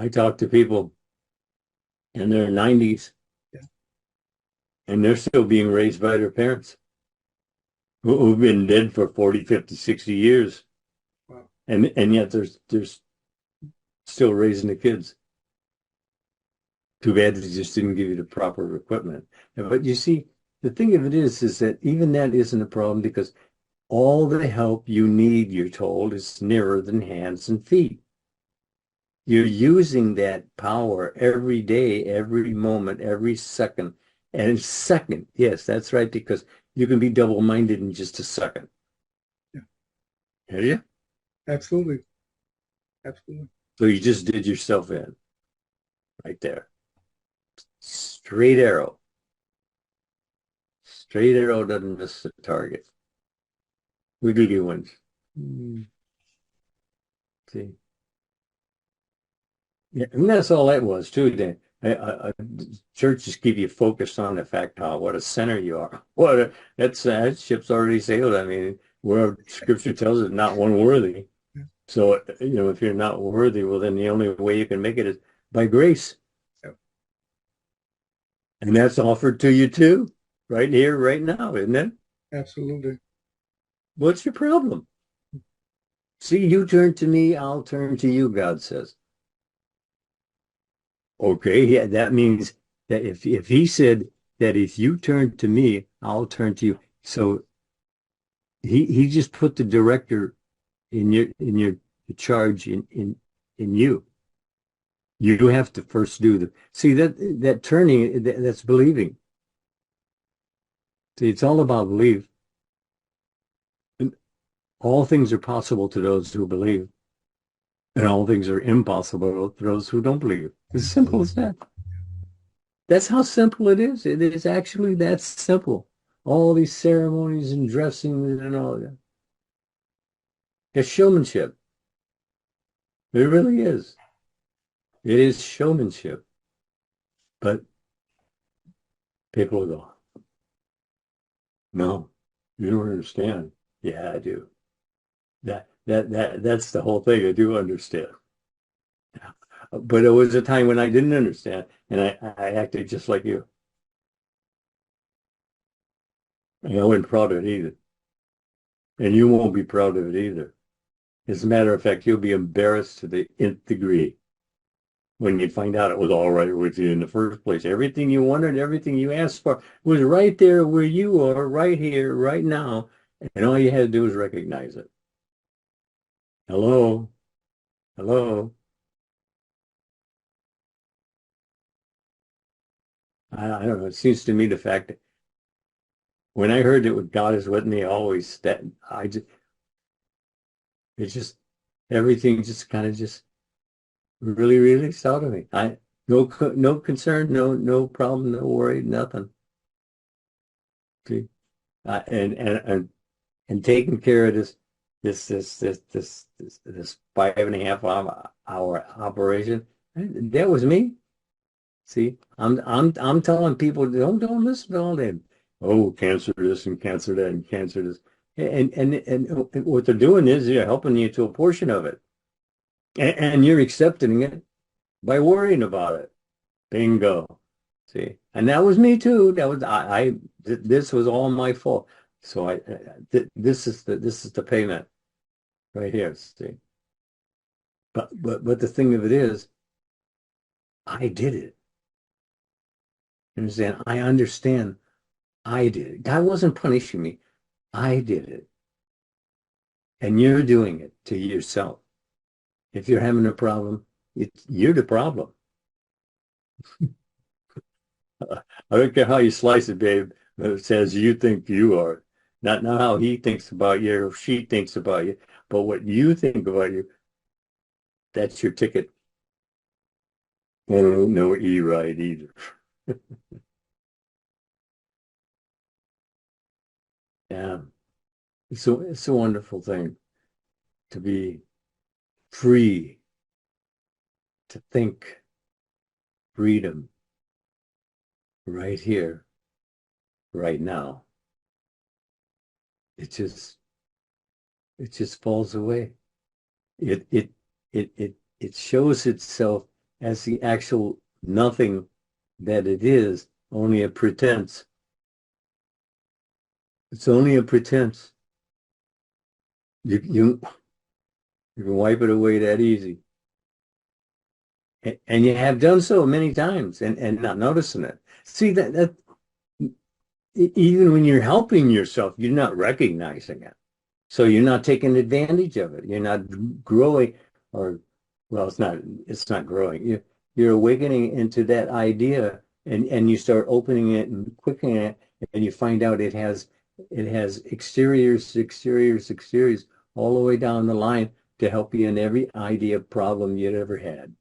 I talk to people in their 90s Yeah. and they're still being raised by their parents who've been dead for 40, 50, 60 years. Wow. And yet there's still raising the kids. Too bad they just didn't give you the proper equipment. But you see, the thing of it is that even that isn't a problem because all the help you need, you're told, is nearer than hands and feet. You're using that power every day, every moment, every second. And second, yes, that's right, because you can be double-minded in just a second. Yeah. Are you? Absolutely. Absolutely. So you just did yourself in right there. Straight arrow. Straight arrow doesn't miss the target. Wiggly ones. See? Yeah, and that's all that was too. Dan. Churches keep you focused on the fact how what a sinner you are. That ship's already sailed. I mean, where Scripture tells us not one worthy. Yeah. So if you're not worthy, well, then the only way you can make it is by grace, Yeah. and that's offered to you too, right here, right now, isn't it? Absolutely. What's your problem? See, you turn to me, I'll turn to you. God says. Okay, yeah, that means that if he said that if you turn to me, I'll turn to you. So he just put the director in your charge in you. You have to first do the see that turning that's believing. See, it's all about belief. And all things are possible to those who believe, and all things are impossible to those who don't believe. As simple as that. That's how simple it is. It is actually that simple. All these ceremonies and dressings and all that. It's showmanship. It really is. It is showmanship. But people will go, no, you don't understand. Yeah, I do. That's the whole thing. I do understand. But it was a time when I didn't understand, and I acted just like you. And I wasn't proud of it either. And you won't be proud of it either. As a matter of fact, you'll be embarrassed to the nth degree when you find out it was all right with you in the first place. Everything you wanted, everything you asked for was right there where you are, right here, right now. And all you had to do was recognize it. Hello? Hello? I don't know. It seems to me the fact that when I heard that God is with me always, that it's just, everything just kind of just really, really out of me. No concern, no problem, no worry, nothing. See? And taking care of this 5.5 hour operation. That was me. See, I'm telling people don't listen to all that. Oh, cancer this and cancer that and cancer this. And what they're doing is they're helping you to a portion of it. And you're accepting it by worrying about it. Bingo. See, and that was me too. That was this was all my fault. So this is the payment right here. See, but the thing of it is, I did it. You understand? I understand. I did it. God wasn't punishing me. I did it, and you're doing it to yourself. If you're having a problem, you're the problem. I don't care how you slice it, babe. But it says you think you are. Not how he thinks about you or she thinks about you, but what you think about you, that's your ticket. No E-ride either. Yeah. It's a wonderful thing to be free, to think freedom right here, right now. It just it just falls away. It it it shows itself as the actual nothing that it is, only a pretense. It's only a pretense. You can wipe it away that easy. And you have done so many times and not noticing it. See that even when you're helping yourself, you're not recognizing it. So you're not taking advantage of it. You're not growing, or well, it's not growing. You're awakening into that idea, and you start opening it and quickening it, and you find out it has exteriors, exteriors, exteriors all the way down the line to help you in every idea problem you'd ever had.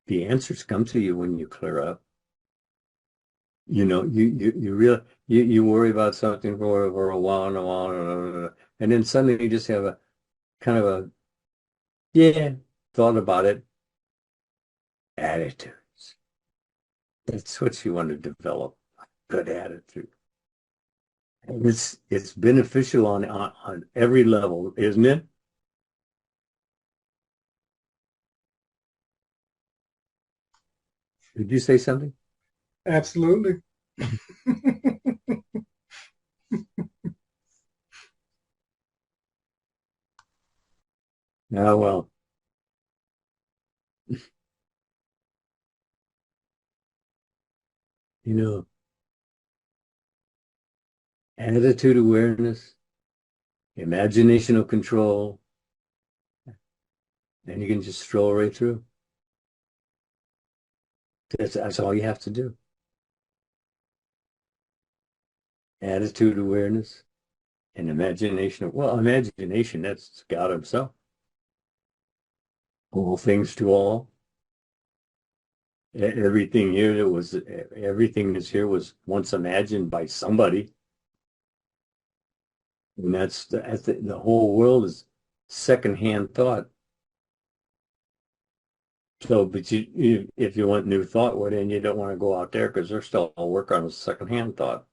The answers come to you when you clear up. You worry about something for a while and a while, and then suddenly you just have a kind of a yeah thought about it. Attitudes. That's what you want to develop. Good attitude. And it's beneficial on every level, isn't it? Did you say something? Absolutely. Oh, well, you know, attitude awareness, imaginational control, and you can just stroll right through. That's all you have to do. Attitude awareness and imagination. Well, imagination, that's God himself. All things to all. Everything that's here was once imagined by somebody. And the whole world is secondhand thought. So, but if you want new thought, well, then you don't want to go out there because they're still working on a secondhand thought.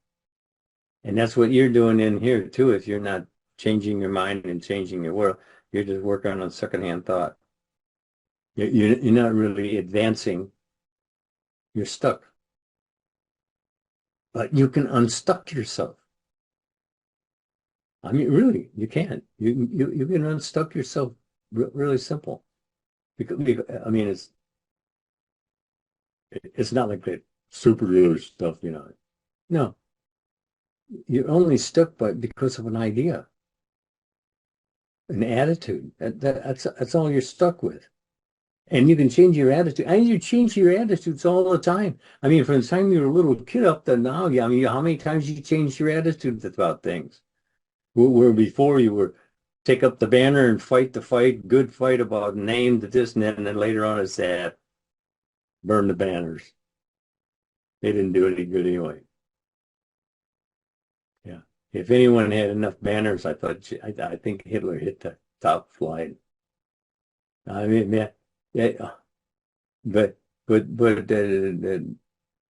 And that's what you're doing in here too. If you're not changing your mind and changing your world, you're just working on a secondhand thought. You're not really advancing. You're stuck. But you can unstuck yourself. I mean, really, you can. You can unstuck yourself really simple. Because I mean, it's not like that superhero stuff. No, you're only stuck because of an idea, an attitude. That's all you're stuck with. And you can change your attitude. And you change your attitudes all the time. I mean, from the time you were a little kid up to now, I mean, how many times you changed your attitudes about things? Where before you were take up the banner and fight the fight, good fight about name to this and that, and then later on it's that burn the banners. They didn't do any good anyway. Yeah. If anyone had enough banners, I think Hitler hit the top flight. I mean, yeah, but the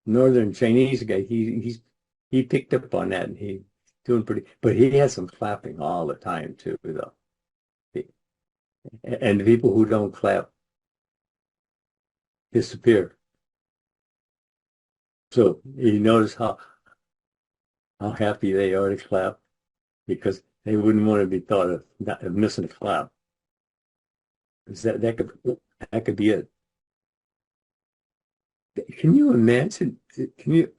northern Chinese guy, he picked up on that and he's doing pretty. But he has some clapping all the time too, though. And the people who don't clap disappear. So you notice how happy they are to clap because they wouldn't want to be thought of missing a clap. That could be it. Can you imagine? Can you?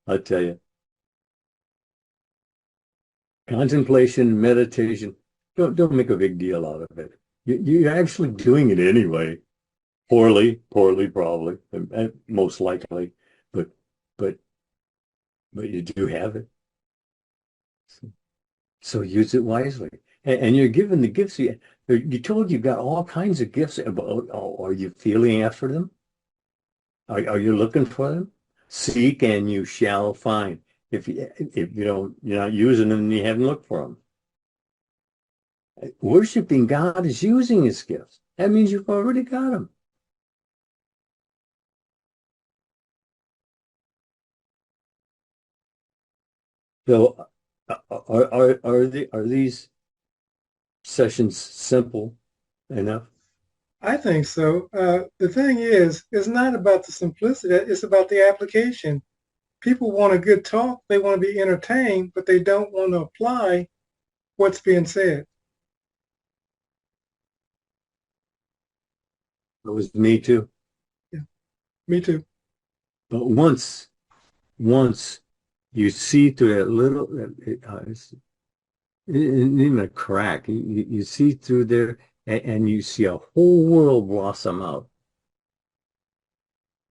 I'll tell you, contemplation, meditation. Don't make a big deal out of it. You're actually doing it anyway. Poorly, probably, and most likely, but but but you do have it. So use it wisely. And you're given the gifts. You told you've got all kinds of gifts. Are you feeling after them? Are you looking for them? Seek and you shall find. You're not using them, you haven't looked for them. Worshiping God is using his gifts. That means you've already got them. So Are these sessions simple enough? I think so. The thing is, it's not about the simplicity, it's about the application. People want a good talk, they want to be entertained, but they don't want to apply what's being said. It was me too. Yeah, me too. But once you see through that little, it isn't even a crack. You see through there and you see a whole world blossom out.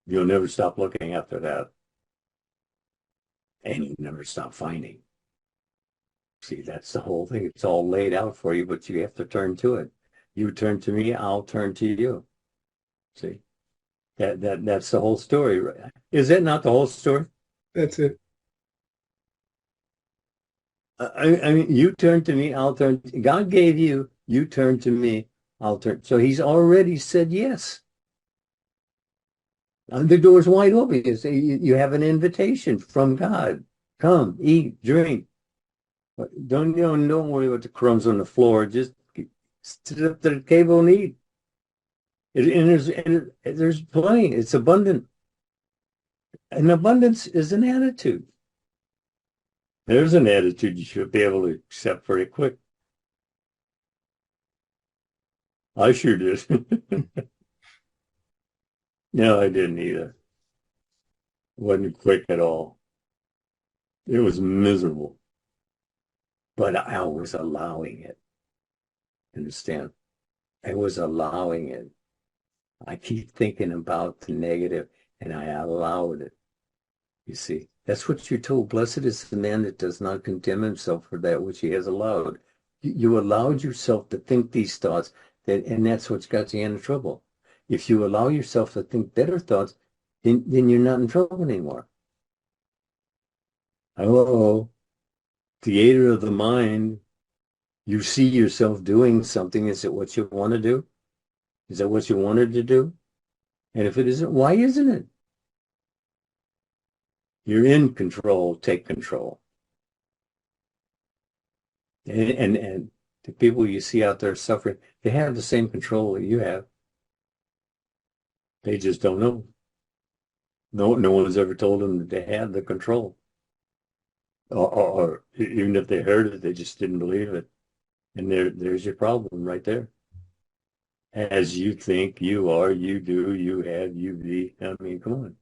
You'll never stop looking after that. And you never stop finding. See, that's the whole thing. It's all laid out for you, but you have to turn to it. You turn to me, I'll turn to you. See, that's the whole story. Right? Is that not the whole story? That's it. I mean, you turn to me, I'll turn. God gave you, you turn to me, I'll turn. So he's already said yes. The door's wide open. You have an invitation from God. Come, eat, drink. Don't worry about the crumbs on the floor. Just sit up to the table and eat. There's plenty. It's abundant. And abundance is an attitude. There's an attitude you should be able to accept pretty quick. I sure did. No, I didn't either. Wasn't quick at all. It was miserable. But I was allowing it. Understand? I was allowing it. I keep thinking about the negative and I allowed it. You see, that's what you're told. Blessed is the man that does not condemn himself for that which he has allowed. You allowed yourself to think these thoughts, and that's what's got you into trouble. If you allow yourself to think better thoughts, then you're not in trouble anymore. Oh, theater of the mind. You see yourself doing something. Is it what you want to do? Is that what you wanted to do? And if it isn't, why isn't it? You're in control. Take control. And the people you see out there suffering, they have the same control that you have. They just don't know. No one's ever told them that they had the control. Or even if they heard it, they just didn't believe it. And there's your problem right there. As you think, you are, you do, you have, you be. I mean, come on.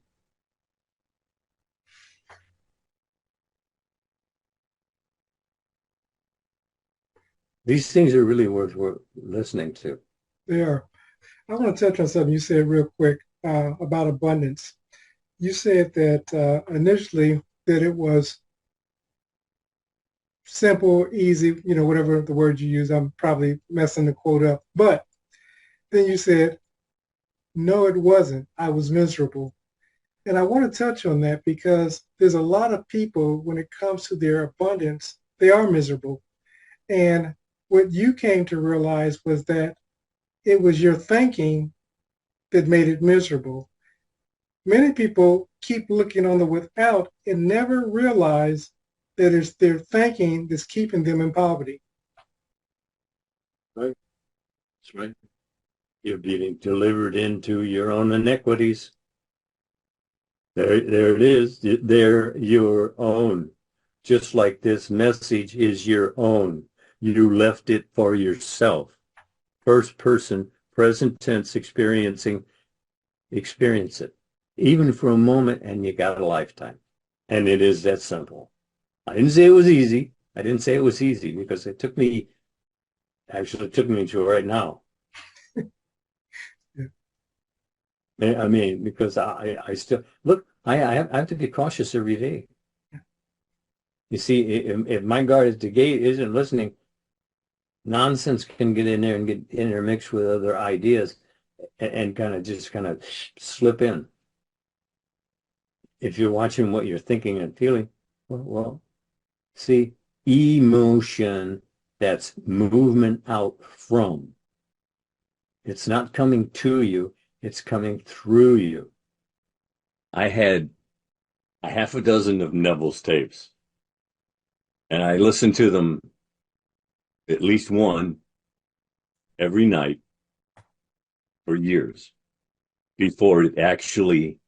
These things are really worth listening to. They are. I want to touch on something you said real quick about abundance. You said that initially that it was simple, easy, whatever the word you use. I'm probably messing the quote up. But then you said, no, it wasn't. I was miserable. And I want to touch on that because there's a lot of people, when it comes to their abundance, they are miserable. And what you came to realize was that it was your thinking that made it miserable. Many people keep looking on the without and never realize that it's their thinking that's keeping them in poverty. Right. That's right. You're being delivered into your own iniquities. There it is. They're your own. Just like this message is your own. You left it for yourself. First person, present tense experiencing, experience it. Even for a moment, and you got a lifetime. And it is that simple. I didn't say it was easy. I didn't say it was easy because it took me to right now. I mean, because I still look, I have to be cautious every day. You see, if my guard at the gate isn't listening, nonsense can get in there and get intermixed with other ideas and kind of slip in. If you're watching what you're thinking and feeling, well, see, emotion, that's movement out from. It's not coming to you, it's coming through you. I had a half a dozen of Neville's tapes. And I listened to them at least one every night for years before it actually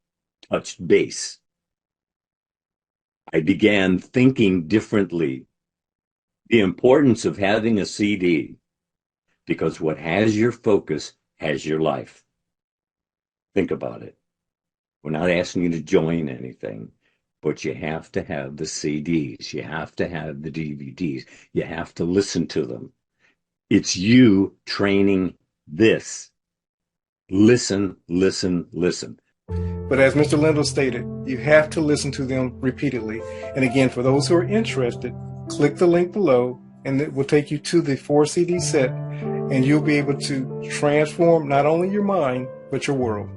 touched base. I began thinking differently. The importance of having a CD, because what has your focus has your life. Think about it. We're not asking you to join anything, but you have to have the CDs. You have to have the DVDs. You have to listen to them. It's you training this. Listen, listen, listen. But as Mr. Lindell stated, you have to listen to them repeatedly. And again, for those who are interested, click the link below and it will take you to the 4 CD set, and you'll be able to transform not only your mind, but your world.